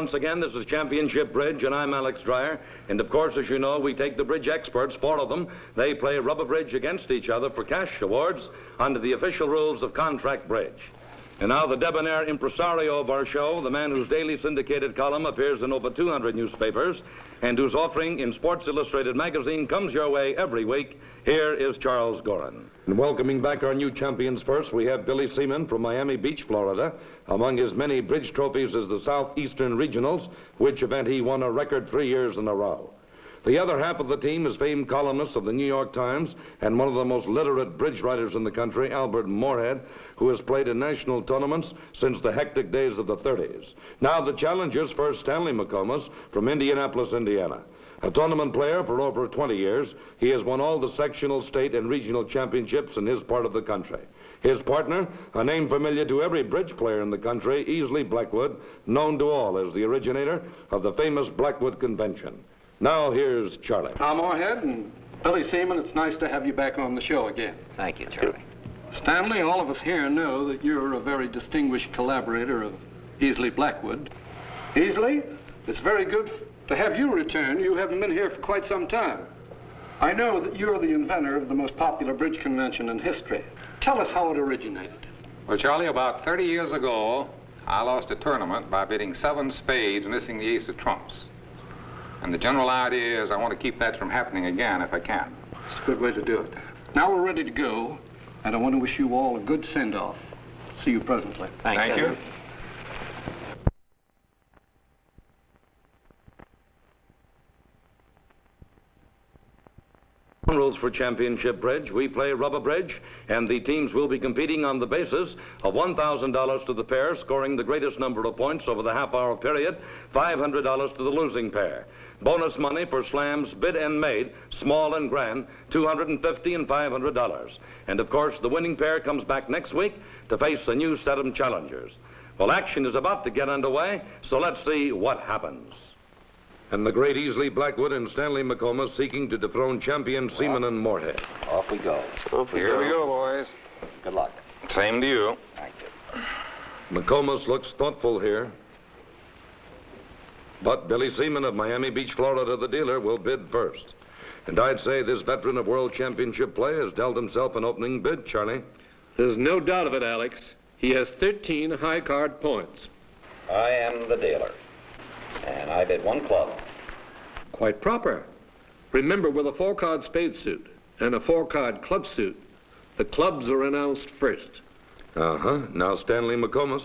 once again. This is Championship Bridge, and I'm Alex Dreyer. And of course, as you know, we take the bridge experts, 4 of them. They play rubber bridge against each other for cash awards under the official rules of contract bridge. And now the debonair impresario of our show, the man whose daily syndicated column appears in over 200 newspapers and whose offering in Sports Illustrated magazine comes your way every week. Here is Charles Goren. And welcoming back our new champions first, we have Billy Seaman from Miami Beach, Florida. Among his many bridge trophies is the Southeastern Regionals, which event he won a record 3 years in a row. The other half of the team is famed columnist of the New York Times and one of the most literate bridge writers in the country, Albert Moorhead, who has played in national tournaments since the hectic days of the 30s. Now the challengers, first Stanley McComas from Indianapolis, Indiana. A tournament player for over 20 years, he has won all the sectional, state, and regional championships in his part of the country. His partner, a name familiar to every bridge player in the country, Easley Blackwood, known to all as the originator of the famous Blackwood Convention. Now here's Charlie. Tom Moorhead and Billy Seaman, it's nice to have you back on the show again. Thank you, Charlie. Stanley, all of us here know that you're a very distinguished collaborator of Easley Blackwood. Easley, it's very good to have you return. You haven't been here for quite some time. I know that you're the inventor of the most popular bridge convention in history. Tell us how it originated. Well, Charlie, about 30 years ago, I lost a tournament by bidding 7 spades, missing the ace of trumps. And the general idea is I want to keep that from happening again if I can. It's a good way to do it. Now we're ready to go, and I want to wish you all a good send-off. See you presently. Thank you. Rules for Championship Bridge. We play rubber bridge, and the teams will be competing on the basis of $1,000 to the pair scoring the greatest number of points over the half-hour period, $500 to the losing pair. Bonus money for slams bid and made, small and grand, $250 and $500. And of course, the winning pair comes back next week to face the new set of challengers. Well, action is about to get underway, so let's see what happens. And the great Easley Blackwood and Stanley McComas seeking to dethrone champion Seaman and Moorhead. Off we go. Here we go, boys. Good luck. Same to you. Thank you. McComas looks thoughtful here. But Billy Seaman of Miami Beach, Florida, the dealer, will bid first. And I'd say this veteran of World Championship play has dealt himself an opening bid, Charlie. There's no doubt of it, Alex. He has 13 high card points. I am the dealer. And I bid 1 club. Quite proper. Remember, with a 4-card spade suit and a 4-card club suit, the clubs are announced first. Now Stanley McComas.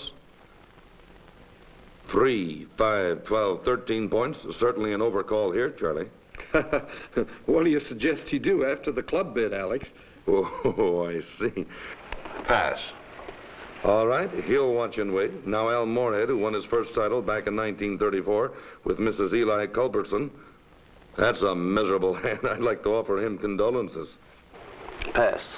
3, 5, 12, 13 points. Certainly an overcall here, Charlie. What do you suggest you do after the club bid, Alex? Oh, I see. Pass. All right, he'll watch and wait. Now Al Moorhead, who won his first title back in 1934 with Mrs. Eli Culbertson. That's a miserable hand. I'd like to offer him condolences. Pass.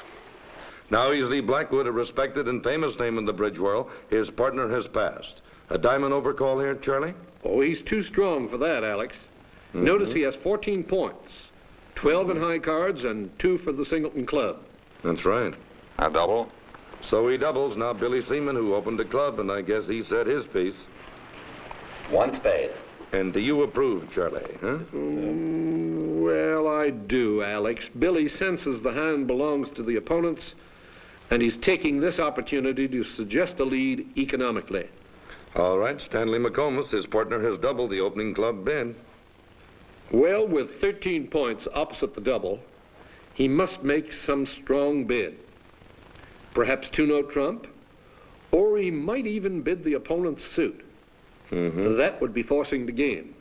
Now Easley Blackwood, a respected and famous name in the bridge world. His partner has passed. A diamond overcall here, Charlie? Oh, he's too strong for that, Alex. Notice he has 14 points, 12 in high cards and 2 for the singleton club. That's right. A double. So he doubles. Now Billy Seaman, who opened the club, and I guess he said his piece. 1 spade. And do you approve, Charlie, huh? Well, I do, Alex. Billy senses the hand belongs to the opponents, and he's taking this opportunity to suggest a lead economically. All right, Stanley McComas, his partner, has doubled the opening club bid. Well, with 13 points opposite the double, he must make some strong bid. Perhaps 2-note trump, or he might even bid the opponent's suit. That would be forcing the game.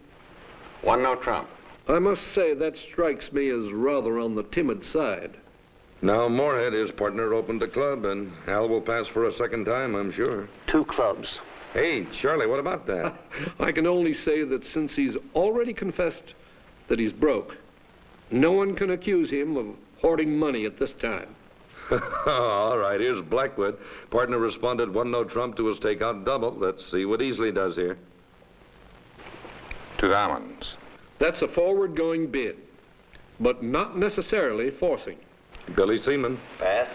1-note trump. I must say that strikes me as rather on the timid side. Now Moorhead, his partner, opened the club, and Al will pass for a second time, I'm sure. 2 clubs. Hey, Charlie, what about that? I can only say that since he's already confessed that he's broke, no one can accuse him of hoarding money at this time. All right, here's Blackwood. Partner responded 1-note trump to his takeout double. Let's see what Easley does here. 2 diamonds. That's a forward-going bid, but not necessarily forcing. Billy Seaman. Pass.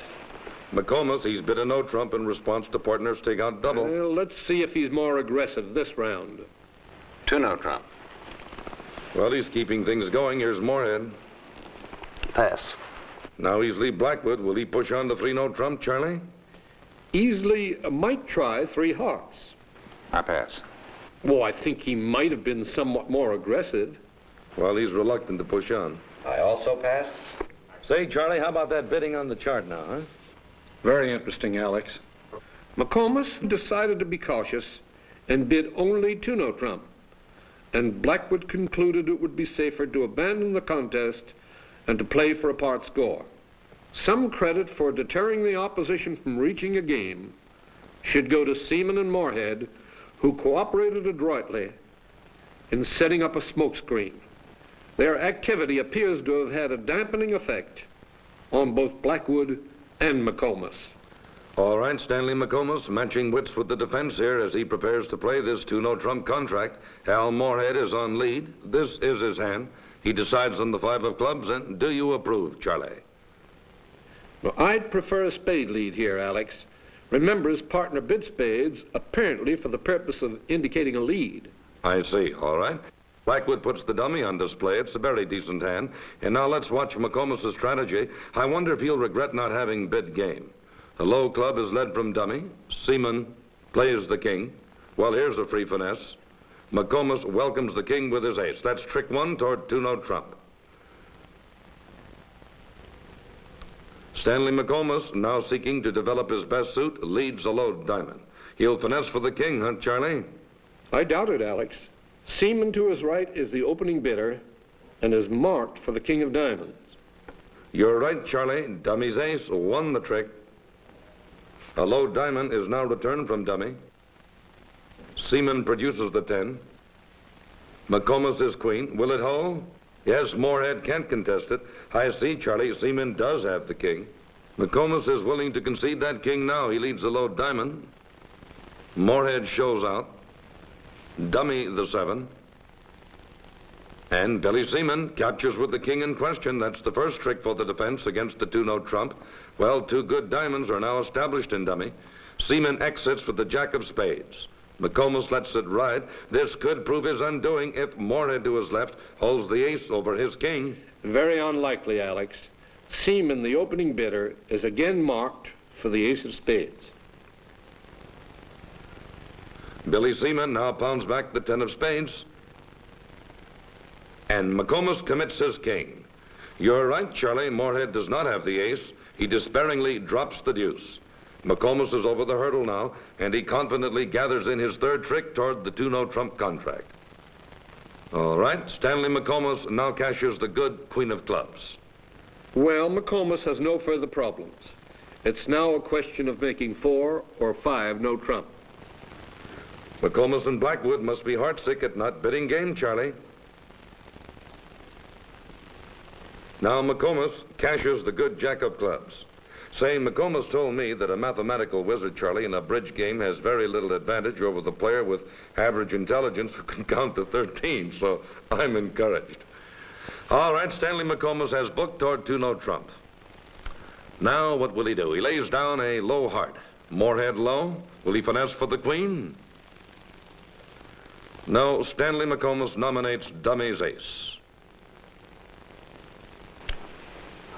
McComas, he's bid a no trump in response to partner's takeout double. Well, let's see if he's more aggressive this round. Two-no trump. Well, he's keeping things going. Here's Moorhead. Pass. Now Easley Blackwood. Will he push on the 3-no trump, Charlie? Easley might try 3 hearts. I pass. Well, I think he might have been somewhat more aggressive. Well, he's reluctant to push on. I also pass. Say, Charlie, how about that bidding on the chart now, huh? Very interesting, Alex. McComas decided to be cautious and bid only 2-no trump. And Blackwood concluded it would be safer to abandon the contest and to play for a part score. Some credit for deterring the opposition from reaching a game should go to Seaman and Moorhead, who cooperated adroitly in setting up a smokescreen. Their activity appears to have had a dampening effect on both Blackwood and McComas. All right, Stanley McComas matching wits with the defense here as he prepares to play this 2-no trump contract. Al Moorhead is on lead. This is his hand. He decides on the 5 of clubs, and do you approve, Charlie? Well, I'd prefer a spade lead here, Alex. Remember, his partner bid spades, apparently for the purpose of indicating a lead. I see, all right. Blackwood puts the dummy on display. It's a very decent hand. And now let's watch McComas' strategy. I wonder if he'll regret not having bid game. The low club is led from dummy. Seaman plays the king. Well, here's a free finesse. McComas welcomes the king with his ace. That's trick 1 toward 2-no trump. Stanley McComas, now seeking to develop his best suit, leads a low diamond. He'll finesse for the king, huh, Charlie? I doubt it, Alex. Seaman to his right is the opening bidder and is marked for the king of diamonds. You're right, Charlie. Dummy's ace won the trick. A low diamond is now returned from dummy. Seaman produces the 10. McComas is queen. Will it hold? Yes, Moorhead can't contest it. I see, Charlie. Seaman does have the king. McComas is willing to concede that king now. He leads the low diamond. Moorhead shows out. Dummy the 7. And Billy Seaman captures with the king in question. That's the first trick for the defense against the 2-no trump. Well, 2 good diamonds are now established in dummy. Seaman exits with the jack of spades. McComas lets it ride. This could prove his undoing if Moorhead to his left holds the ace over his king. Very unlikely, Alex. Seaman, the opening bidder, is again marked for the ace of spades. Billy Seaman now pounds back the 10 of spades. And McComas commits his king. You're right, Charlie. Moorhead does not have the ace. He despairingly drops the deuce. McComas is over the hurdle now, and he confidently gathers in his 3rd trick toward the 2-no trump contract. All right, Stanley McComas now cashes the good queen of clubs. Well, McComas has no further problems. It's now a question of making 4 or 5 no trump. McComas and Blackwood must be heartsick at not bidding game, Charlie. Now McComas cashes the good jack of clubs. Say, McComas told me that a mathematical wizard, Charlie, in a bridge game has very little advantage over the player with average intelligence who can count to 13, so I'm encouraged. All right, Stanley McComas has booked toward 2-no trump. Now what will he do? He lays down a low heart. Moorhead low. Will he finesse for the queen? No, Stanley McComas nominates dummy's ace.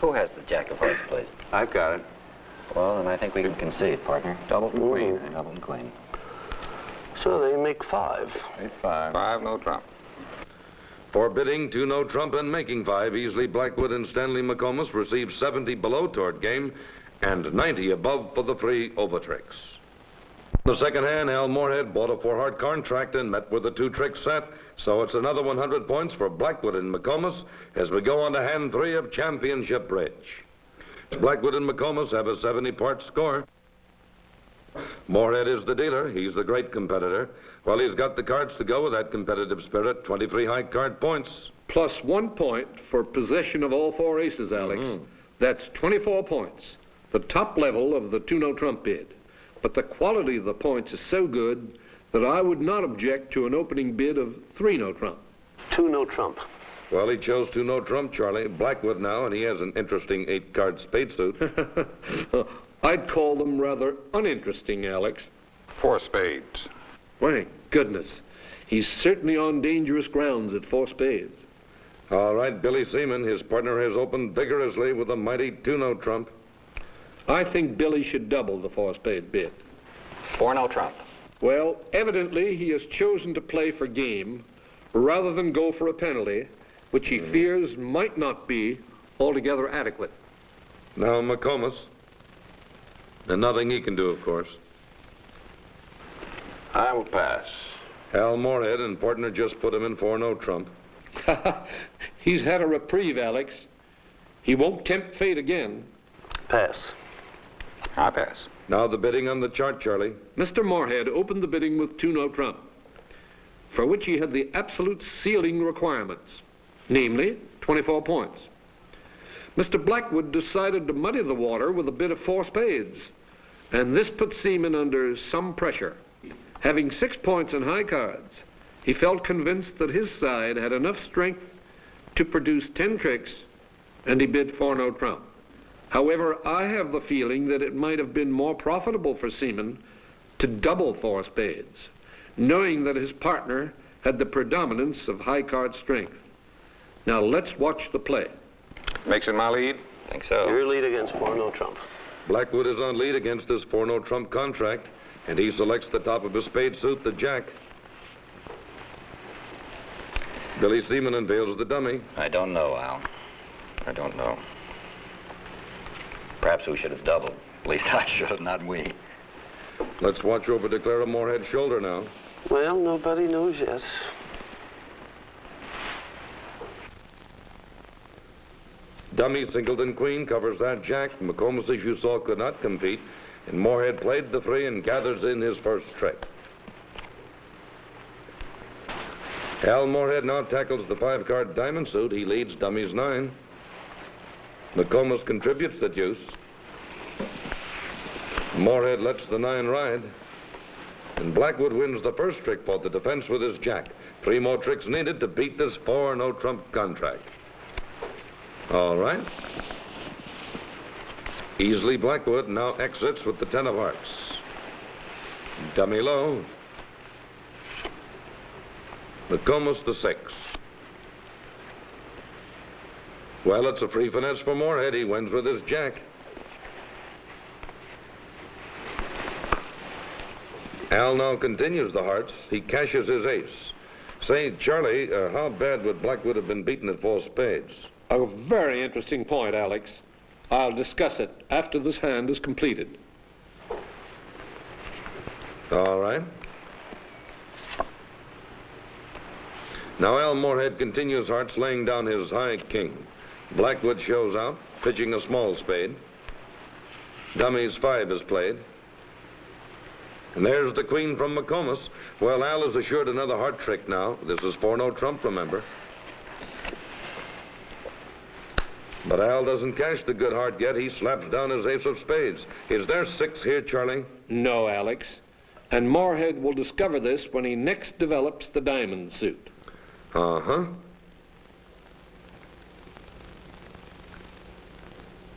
Who has the jack of hearts, please? I've got it. Well, then I think we can concede, partner. Double and queen. Double and queen. So they make 5. 5. 5, no trump. For bidding 2-no trump and making 5, Easley Blackwood and Stanley McComas receive 70 below toward game and 90 above for the 3 over tricks. The second hand, Al Moorhead bought a 4-heart contract and met with a 2-trick set, so it's another 100 points for Blackwood and McComas as we go on to hand 3 of championship bridge. Blackwood and McComas have a 70-part score. Moorhead is the dealer. He's the great competitor. Well, he's got the cards to go with that competitive spirit, 23 high card points. Plus 1 point for possession of all 4 aces, Alex. That's 24 points, the top level of the 2-no trump bid. But the quality of the points is so good that I would not object to an opening bid of 3-no trump. 2-no trump. Well, he chose 2-no trump, Charlie. Blackwood now, and he has an interesting 8-card spade suit. I'd call them rather uninteresting, Alex. 4 spades. Thank goodness. He's certainly on dangerous grounds at 4 spades. All right, Billy Seaman, his partner has opened vigorously with a mighty 2-note trump. I think Billy should double the 4-spade bid. 4-no trump. Well, evidently he has chosen to play for game rather than go for a penalty, which he fears might not be altogether adequate. Now McComas. And nothing he can do, of course. I will pass. Al Moorhead and partner just put him in 4-no trump. He's had a reprieve, Alex. He won't tempt fate again. Pass. I pass. Now the bidding on the chart, Charlie. Mr. Moorhead opened the bidding with 2-note trump, for which he had the absolute ceiling requirements, namely 24 points. Mr. Blackwood decided to muddy the water with a bid of 4 spades, and this put Seaman under some pressure. Having 6 points in high cards, he felt convinced that his side had enough strength to produce 10 tricks, and he bid 4-no trump. However, I have the feeling that it might have been more profitable for Seaman to double 4 spades, knowing that his partner had the predominance of high card strength. Now let's watch the play. Makes it my lead? Think so. Your lead against 4-no trump. Blackwood is on lead against his 4-no trump contract, and he selects the top of his spade suit, the jack. Billy Seaman unveils the dummy. I don't know, Al. I don't know. Perhaps we should have doubled. At least I should have, not we. Let's watch over to Clara Moorhead's shoulder now. Well, nobody knows yet. Dummy singleton queen covers that jack. McComas, as you saw, could not compete, and Moorhead played the 3 and gathers in his first trick. Al Moorhead now tackles the 5-card diamond suit. He leads dummies 9. McComas contributes the deuce. Moorhead lets the 9 ride. And Blackwood wins the first trick for the defense with his jack. 3 more tricks needed to beat this 4-no trump contract. All right. Easily Blackwood now exits with the 10 of hearts. Dummy low. McComas the 6. Well, it's a free finesse for Moorhead. He wins with his jack. Al now continues the hearts. He cashes his ace. Say, Charlie, how bad would Blackwood have been beaten at 4 spades? A very interesting point, Alex. I'll discuss it after this hand is completed. All right. Now Al Moorhead continues hearts, laying down his high king. Blackwood shows out, pitching a small spade. Dummies 5 is played. And there's the queen from McComas. Well, Al is assured another heart trick now. This is 4-no trump, remember. But Al doesn't cash the good heart yet. He slaps down his ace of spades. Is there 6 here, Charlie? No, Alex. And Moorhead will discover this when he next develops the diamond suit. Uh-huh.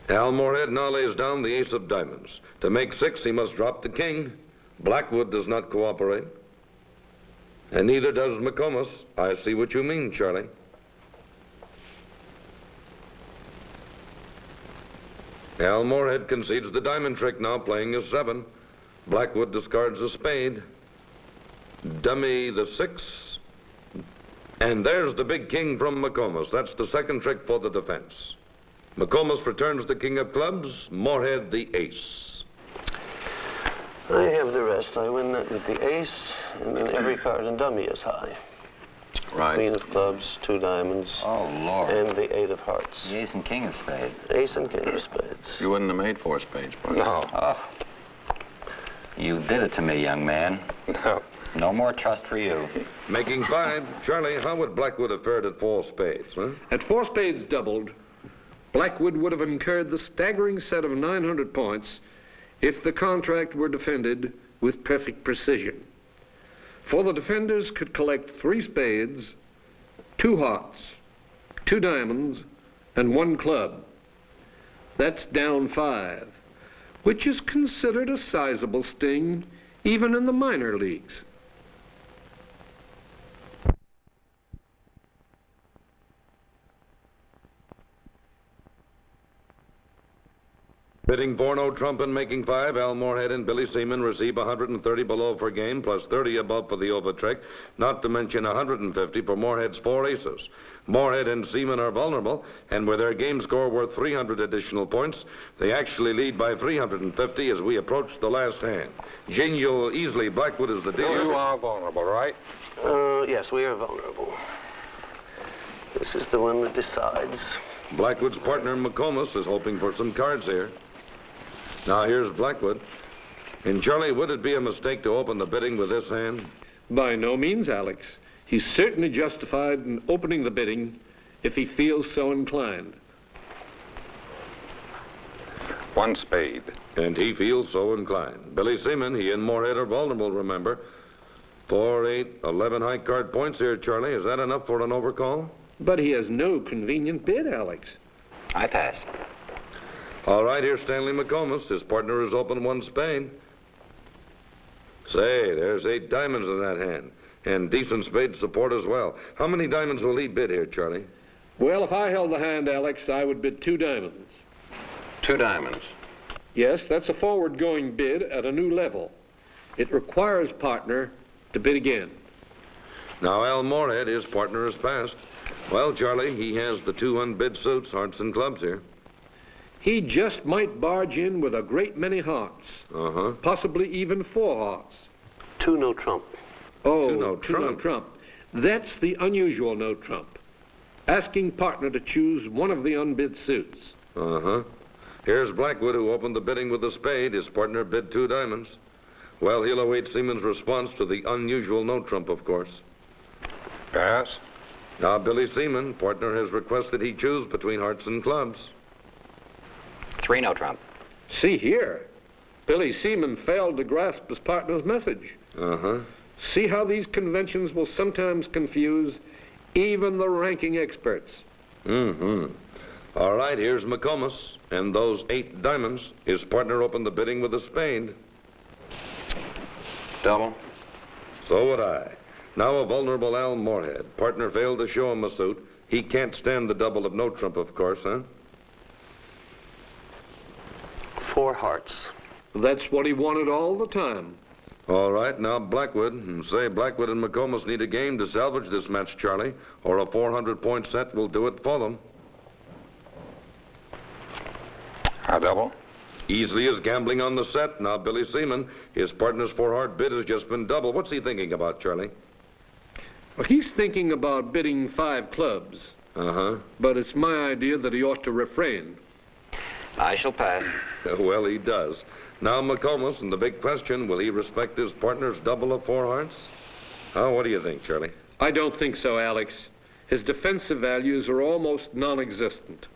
Al Moorhead now lays down the ace of diamonds. To make 6, he must drop the king. Blackwood does not cooperate. And neither does McComas. I see what you mean, Charlie. Al Moorhead concedes the diamond trick now, playing his 7. Blackwood discards a spade. Dummy the 6. And there's the big king from McComas. That's the second trick for the defense. McComas returns the king of clubs, Moorhead the ace. I have the rest. I win that with the ace, and then every card in dummy is high. Right. Queen of clubs, 2 diamonds, Oh, Lord. and the 8 of hearts. The ace and king of spades. Ace and king of spades. You wouldn't have made 4 spades, partner. No. Oh. You did it to me, young man. No. No more trust for you. Making 5. Charlie, how would Blackwood have fared at 4 spades, huh? At 4 spades doubled, Blackwood would have incurred the staggering set of 900 points if the contract were defended with perfect precision. For the defenders could collect 3 spades, 2 hearts, 2 diamonds, and 1 club. That's down 5, which is considered a sizable sting even in the minor leagues. Bidding 4 no trump and making 5, Al Moorhead and Billy Seaman receive 130 below for game, plus 30 above for the overtrick, not to mention 150 for Moorhead's 4 aces. Moorhead and Seaman are vulnerable, and with their game score worth 300 additional points, they actually lead by 350 as we approach the last hand. Genial, easily, Blackwood is the dealer. You are vulnerable, right? Yes, we are vulnerable. This is the one that decides. Blackwood's partner, McComas, is hoping for some cards here. Now, here's Blackwood. And, Charlie, would it be a mistake to open the bidding with this hand? By no means, Alex. He's certainly justified in opening the bidding if he feels so inclined. 1 spade. And he feels so inclined. Billy Seaman, he and Moorhead are vulnerable, remember. 4, 8, 11 high card points here, Charlie. Is that enough for an overcall? But he has no convenient bid, Alex. I pass. All right, here's Stanley McComas. His partner has opened 1 spade. Say, there's 8 diamonds in that hand. And decent spade support as well. How many diamonds will he bid here, Charlie? Well, if I held the hand, Alex, I would bid 2 diamonds. 2 diamonds. Yes, that's a forward-going bid at a new level. It requires partner to bid again. Now, Al Moorhead, his partner, has passed. Well, Charlie, he has the 2 unbid suits, hearts and clubs here. He just might barge in with a great many hearts. Uh-huh. Possibly even 4 hearts. 2 no trump. Oh, 2 no two no trump. trump. That's the unusual no trump. Asking partner to choose one of the unbid suits. Uh-huh. Here's Blackwood, who opened the bidding with a spade. His partner bid 2 diamonds. Well, he'll await Seaman's response to the unusual no trump, of course. Pass. Now, Billy Seaman, partner, has requested he choose between hearts and clubs. 3 no trump. See here. Billy Seaman failed to grasp his partner's message. Uh-huh. See how these conventions will sometimes confuse even the ranking experts. Mm-hmm. All right, here's McComas. And those 8 diamonds. His partner opened the bidding with a spade. Double. So would I. Now a vulnerable Al Moorhead. Partner failed to show him a suit. He can't stand the double of no trump, of course, huh? 4 hearts. That's what he wanted all the time. All right, now Blackwood. And say Blackwood and McComas need a game to salvage this match, Charlie, or a 400-point set will do it for them. I double. Easily is gambling on the set. Now Billy Seaman, his partner's 4-heart bid has just been double. What's he thinking about, Charlie? Well, he's thinking about bidding 5 clubs. Uh-huh. But it's my idea that he ought to refrain. I shall pass. Well, he does. Now McComas, and the big question, will he respect his partner's double of 4 hearts? Oh, what do you think, Charlie? I don't think so, Alex. His defensive values are almost non-existent.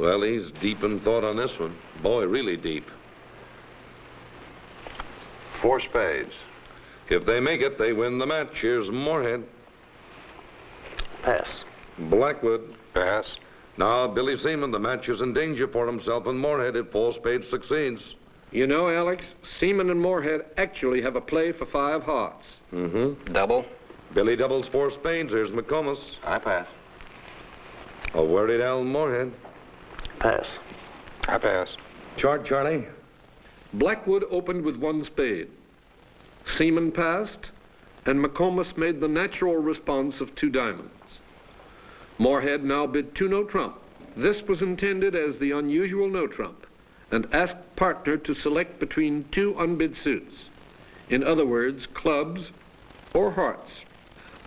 Well, he's deep in thought on this one. Boy, really deep. 4 spades. If they make it, they win the match. Here's Moorhead. Pass. Blackwood. Pass. Now, Billy Seaman, the match is in danger for himself and Moorhead if 4 spades succeeds. You know, Alex, Seaman and Moorhead actually have a play for 5 hearts. Mm-hmm. Double. Billy doubles 4 spades. Here's McComas. I pass. A worried Al Moorhead. Pass. I pass. Chart, Charlie. Blackwood opened with 1 spade. Seaman passed, and McComas made the natural response of 2 diamonds. Moorhead now bid 2 no trump. This was intended as the unusual no trump, and asked partner to select between 2 unbid suits. In other words, clubs or hearts.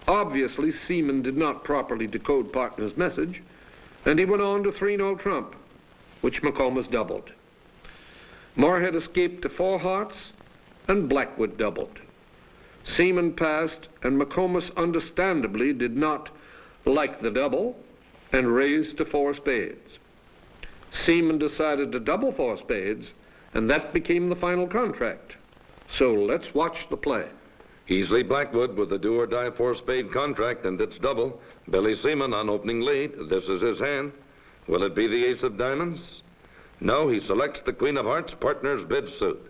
Obviously, Seaman did not properly decode partner's message, and he went on to 3 no trump, which McComas doubled. Moorhead escaped to 4 hearts, and Blackwood doubled. Seaman passed, and McComas understandably did not like the double, and raised to 4 spades. Seaman decided to double 4 spades, and that became the final contract. So let's watch the play. Easily Blackwood with the do-or-die 4-spade contract, and it's double. Billy Seaman on opening lead. This is his hand. Will it be the ace of diamonds? No, he selects the queen of hearts, partner's bid suit.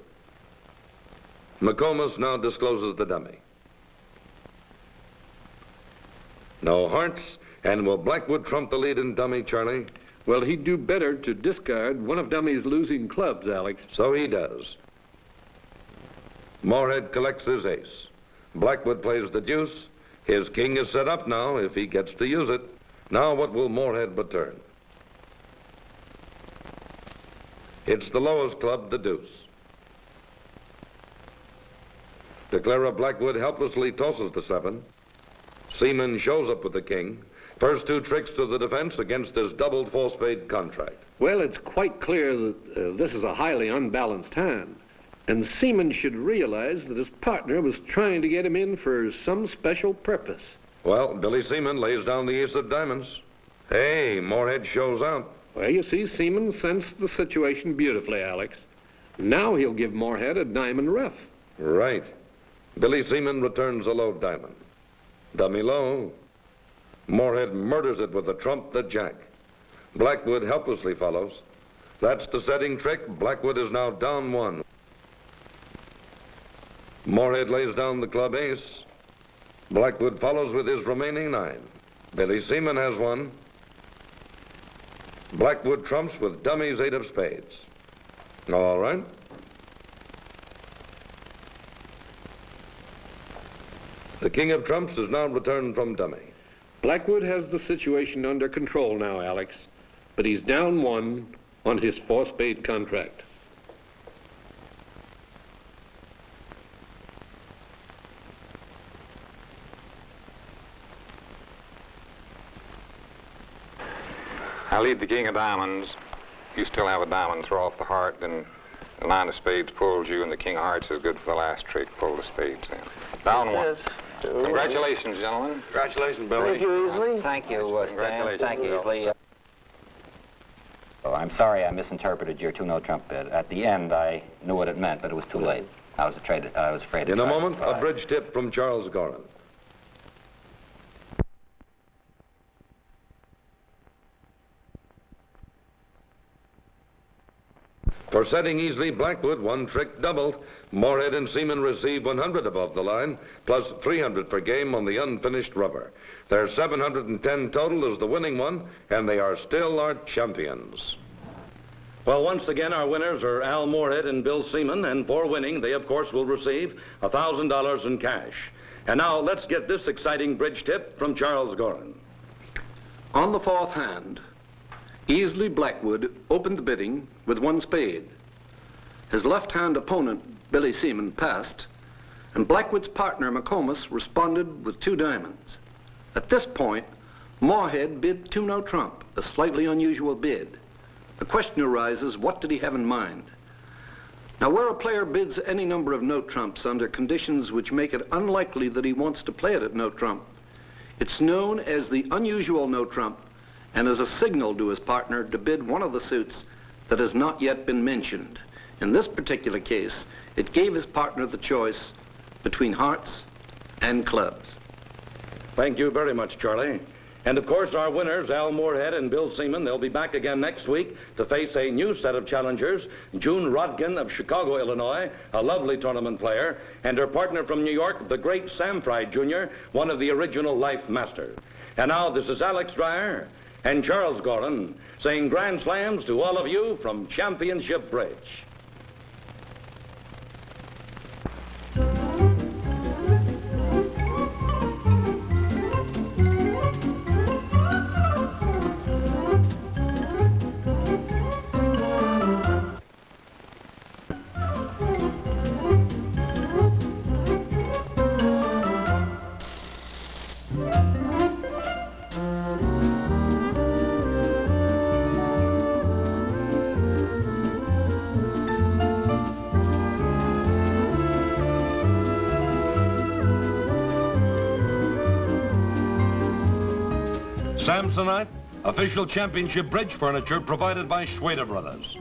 McComas now discloses the dummy. No hearts, and will Blackwood trump the lead in dummy, Charlie? Well, he'd do better to discard one of Dummy's losing clubs, Alex. So he does. Moorhead collects his ace. Blackwood plays the deuce. His king is set up now if he gets to use it. Now what will Moorhead return? It's the lowest club, the deuce. Declarer Blackwood helplessly tosses the 7. Seaman shows up with the king. First 2 tricks to the defense against his doubled 4-spade contract. Well, it's quite clear that this is a highly unbalanced hand. And Seaman should realize that his partner was trying to get him in for some special purpose. Well, Billy Seaman lays down the ace of diamonds. Hey, Moorhead shows out. Well, you see, Seaman sensed the situation beautifully, Alex. Now he'll give Moorhead a diamond rough. Right. Billy Seaman returns a low diamond. Dummy low. Moorhead murders it with the trump, the jack. Blackwood helplessly follows. That's the setting trick. Blackwood is now down 1. Moorhead lays down the club ace. Blackwood follows with his remaining 9. Billy Seaman has 1. Blackwood trumps with Dummy's 8 of spades. All right. The king of trumps is now returned from Dummy. Blackwood has the situation under control now, Alex. But he's down 1 on his 4-spade contract. I lead the king of diamonds. You still have a diamond. Throw off the heart, then the 9 of spades pulls you, and the king of hearts is good for the last trick. Pull the spades in. Down 1. Yes. Congratulations, gentlemen. Congratulations, Billy. Thank you, Easley. Thank you, Stan. Congratulations, Thank you, Bill. Easley. Oh, I'm sorry I misinterpreted your 2-note trump bid. At the end, I knew what it meant, but it was too late. I was afraid to In a try moment, to a bridge tip from Charles Goren. For setting easily, Blackwood, 1 trick doubled. Moorhead and Seaman receive 100 above the line, plus 300 per game on the unfinished rubber. Their 710 total is the winning one, and they are still our champions. Well, once again, our winners are Al Moorhead and Bill Seaman, and for winning, they, of course, will receive $1,000 in cash. And now, let's get this exciting bridge tip from Charles Goren. On the 4th hand, Easley Blackwood opened the bidding with 1 spade. His left-hand opponent, Billy Seaman, passed, and Blackwood's partner, McComas, responded with 2 diamonds. At this point, Moorhead bid 2-note trump, a slightly unusual bid. The question arises, what did he have in mind? Now, where a player bids any number of note trumps under conditions which make it unlikely that he wants to play it at note trump, it's known as the unusual note trump, and as a signal to his partner to bid one of the suits that has not yet been mentioned. In this particular case, it gave his partner the choice between hearts and clubs. Thank you very much, Charlie. And of course, our winners, Al Moorhead and Bill Seaman, they'll be back again next week to face a new set of challengers, June Rodkin of Chicago, Illinois, a lovely tournament player, and her partner from New York, the great Sam Fry Jr., one of the original Life Masters. And now, this is Alex Dreyer and Charles Goren saying grand slams to all of you from Championship Bridge. Samsonite, official championship bridge furniture provided by Schwader Brothers.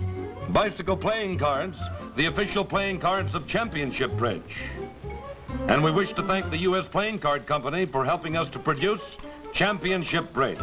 Bicycle playing cards, the official playing cards of Championship Bridge. And we wish to thank the U.S. Playing Card Company for helping us to produce Championship Bridge.